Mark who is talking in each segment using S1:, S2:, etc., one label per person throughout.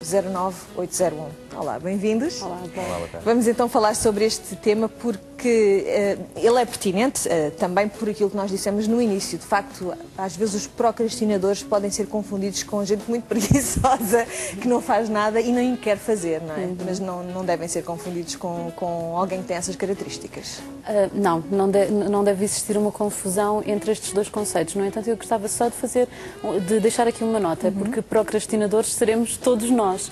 S1: 09801. Olá, bem-vindos.
S2: Olá, boa tarde.
S1: Vamos então falar sobre este tema porque ele é pertinente também por aquilo que nós dissemos no início. De facto, às vezes os procrastinadores podem ser confundidos com gente muito preguiçosa que não faz nada e nem quer fazer, não é? Mas não devem ser confundidos com alguém que tem essas características.
S2: Não deve existir uma confusão entre estes dois conceitos. No entanto, eu gostava só de deixar aqui uma nota, porque procrastinadores seremos todos nós.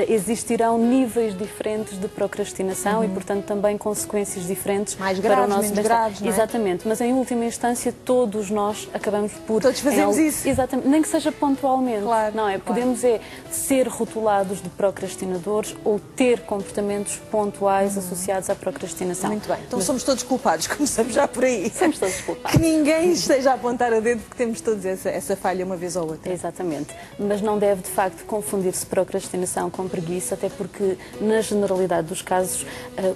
S2: Existirão níveis diferentes de procrastinação e, portanto, também consequências diferentes
S1: mais graves,
S2: para o nosso
S1: menos graves, não é?
S2: Exatamente, mas em última instância todos nós acabamos por...
S1: Todos fazemos isso.
S2: Exatamente, nem que seja pontualmente.
S1: Claro,
S2: não é?
S1: claro.
S2: Podemos ser rotulados de procrastinadores ou ter comportamentos pontuais associados à procrastinação.
S1: Muito bem, então somos todos culpados, começamos já por aí.
S2: Somos todos culpados.
S1: Que ninguém esteja a apontar a dedo porque temos todos essa falha uma vez ou outra.
S2: Exatamente, mas não deve de facto confundir-se procrastinação com preguiça, até porque na generalidade dos casos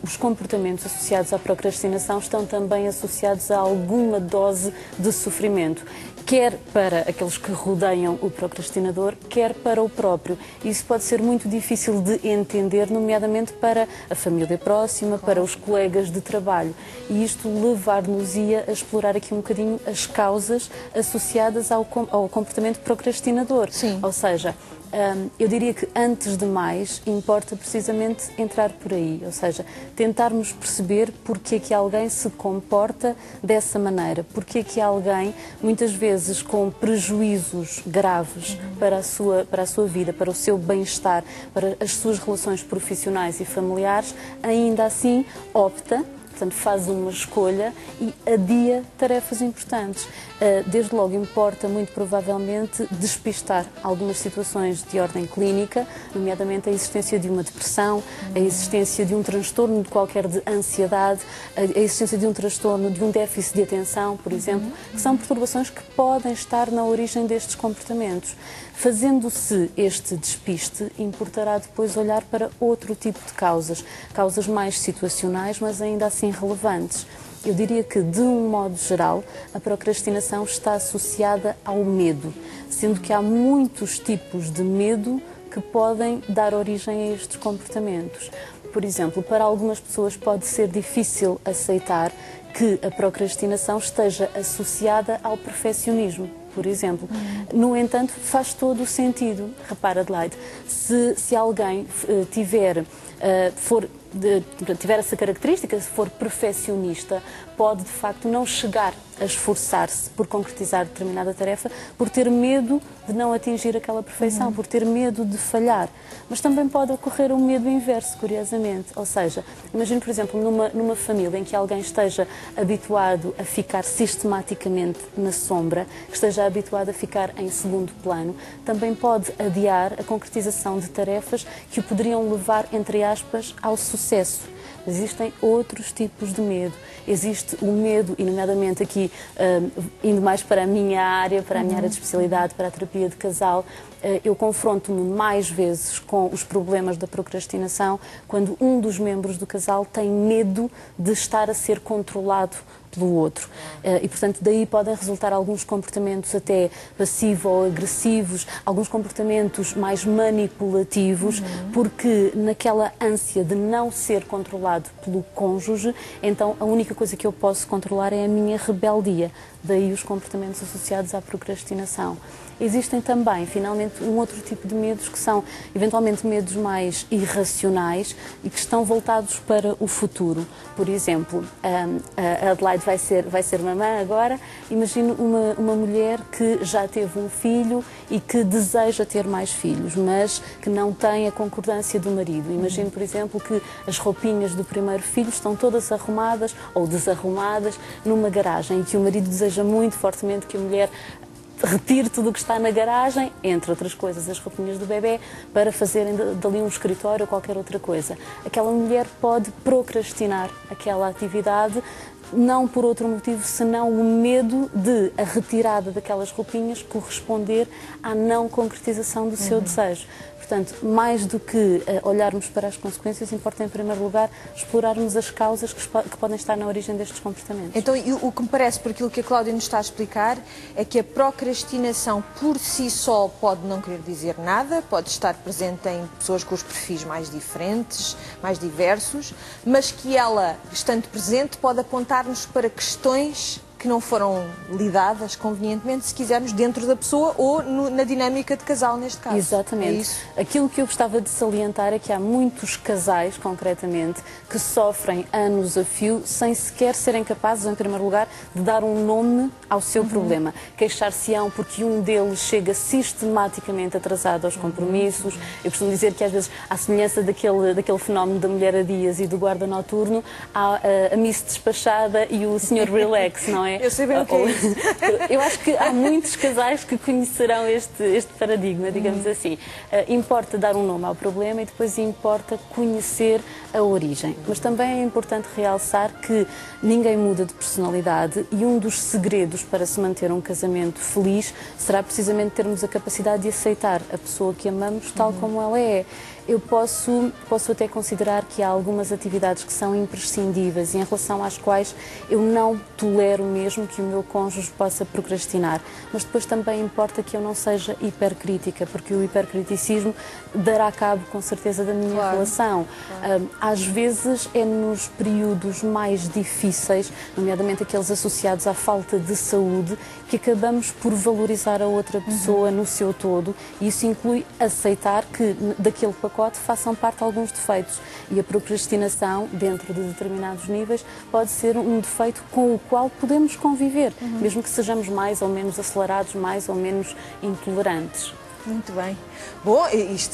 S2: os comportamentos associados à procrastinação estão também associados a alguma dose de sofrimento, quer para aqueles que rodeiam o procrastinador, quer para o próprio. Isso pode ser muito difícil de entender, nomeadamente para a família próxima, para os colegas de trabalho. E isto levar-nos-ia a explorar aqui um bocadinho as causas associadas ao comportamento procrastinador.
S1: Sim.
S2: Ou seja, eu diria que, antes de mais, importa precisamente entrar por aí, ou seja, tentarmos perceber porque é que alguém se comporta dessa maneira, porque é que alguém, muitas vezes com prejuízos graves para a sua vida, para o seu bem-estar, para as suas relações profissionais e familiares, ainda assim opta, portanto, faz uma escolha e adia tarefas importantes. Desde logo importa, muito provavelmente, despistar algumas situações de ordem clínica, nomeadamente a existência de uma depressão, a existência de um transtorno qualquer de ansiedade, a existência de um transtorno de um déficit de atenção, por exemplo, que são perturbações que podem estar na origem destes comportamentos. Fazendo-se este despiste, importará depois olhar para outro tipo de causas mais situacionais, mas ainda assim relevantes. Eu diria que, de um modo geral, a procrastinação está associada ao medo, sendo que há muitos tipos de medo que podem dar origem a estes comportamentos. Por exemplo, para algumas pessoas pode ser difícil aceitar que a procrastinação esteja associada ao perfeccionismo, por exemplo. No entanto, faz todo o sentido. Repara, Adelaide, se alguém tiver essa característica, se for perfeccionista, pode de facto não chegar a esforçar-se por concretizar determinada tarefa, por ter medo de não atingir aquela perfeição, por ter medo de falhar. Mas também pode ocorrer um medo inverso, curiosamente. Ou seja, imagine, por exemplo, numa família em que alguém esteja habituado a ficar sistematicamente na sombra, que esteja habituado a ficar em segundo plano, também pode adiar a concretização de tarefas que o poderiam levar, entre aspas, ao sucesso. Existem outros tipos de medo. Existe o medo, e nomeadamente aqui, indo mais para a minha área, para a minha área de especialidade, para a terapia de casal, eu confronto-me mais vezes com os problemas da procrastinação quando um dos membros do casal tem medo de estar a ser controlado pelo outro. E, portanto, daí podem resultar alguns comportamentos até passivo ou agressivos, alguns comportamentos mais manipulativos, porque naquela ânsia de não ser controlado pelo cônjuge, então a única coisa que eu posso controlar é a minha rebeldia. Daí os comportamentos associados à procrastinação. Existem também, finalmente, um outro tipo de medos que são, eventualmente, medos mais irracionais e que estão voltados para o futuro. Por exemplo, a Adelaide vai ser mamã agora. Imagino uma mulher que já teve um filho e que deseja ter mais filhos, mas que não tem a concordância do marido. Imagino, por exemplo, que as roupinhas do primeiro filho estão todas arrumadas ou desarrumadas numa garagem e que o marido deseja muito fortemente que a mulher retire tudo o que está na garagem, entre outras coisas, as roupinhas do bebê, para fazerem dali um escritório ou qualquer outra coisa. Aquela mulher pode procrastinar aquela atividade, não por outro motivo, senão o medo de a retirada daquelas roupinhas corresponder à não concretização do seu desejo. portanto, mais do que olharmos para as consequências, importa em primeiro lugar explorarmos as causas que podem estar na origem destes comportamentos.
S1: Então, o que me parece, por aquilo que a Cláudia nos está a explicar, é que a procrastinação por si só pode não querer dizer nada, pode estar presente em pessoas com os perfis mais diferentes, mais diversos, mas que ela, estando presente, pode apontar-nos para questões que não foram lidadas convenientemente, se quisermos, dentro da pessoa ou na dinâmica de casal, neste caso.
S2: Exatamente.
S1: É isso?
S2: Aquilo que eu gostava de salientar é que há muitos casais, concretamente, que sofrem anos a fio sem sequer serem capazes, em primeiro lugar, de dar um nome ao seu problema. Queixar-se-ão porque um deles chega sistematicamente atrasado aos compromissos. Eu costumo dizer que, às vezes, à semelhança daquele fenómeno da mulher a dias e do guarda noturno, há a miss despachada e o senhor relax, não é?
S1: Eu sei bem o que é isso.
S2: Eu acho que há muitos casais que conhecerão este paradigma, digamos assim. Importa dar um nome ao problema e depois importa conhecer a origem. Mas também é importante realçar que ninguém muda de personalidade e um dos segredos para se manter um casamento feliz será precisamente termos a capacidade de aceitar a pessoa que amamos tal como ela é. Eu posso até considerar que há algumas atividades que são imprescindíveis e em relação às quais eu não tolero mesmo que o meu cônjuge possa procrastinar. Mas depois também importa que eu não seja hipercrítica, porque o hipercriticismo dará cabo com certeza da minha relação. Às vezes é nos períodos mais difíceis, nomeadamente aqueles associados à falta de saúde, que acabamos por valorizar a outra pessoa no seu todo, e isso inclui aceitar que daquele pacote façam parte alguns defeitos, e a procrastinação, dentro de determinados níveis, pode ser um defeito com o qual podemos conviver, mesmo que sejamos mais ou menos acelerados, mais ou menos intolerantes.
S1: Muito bem. Bom, isto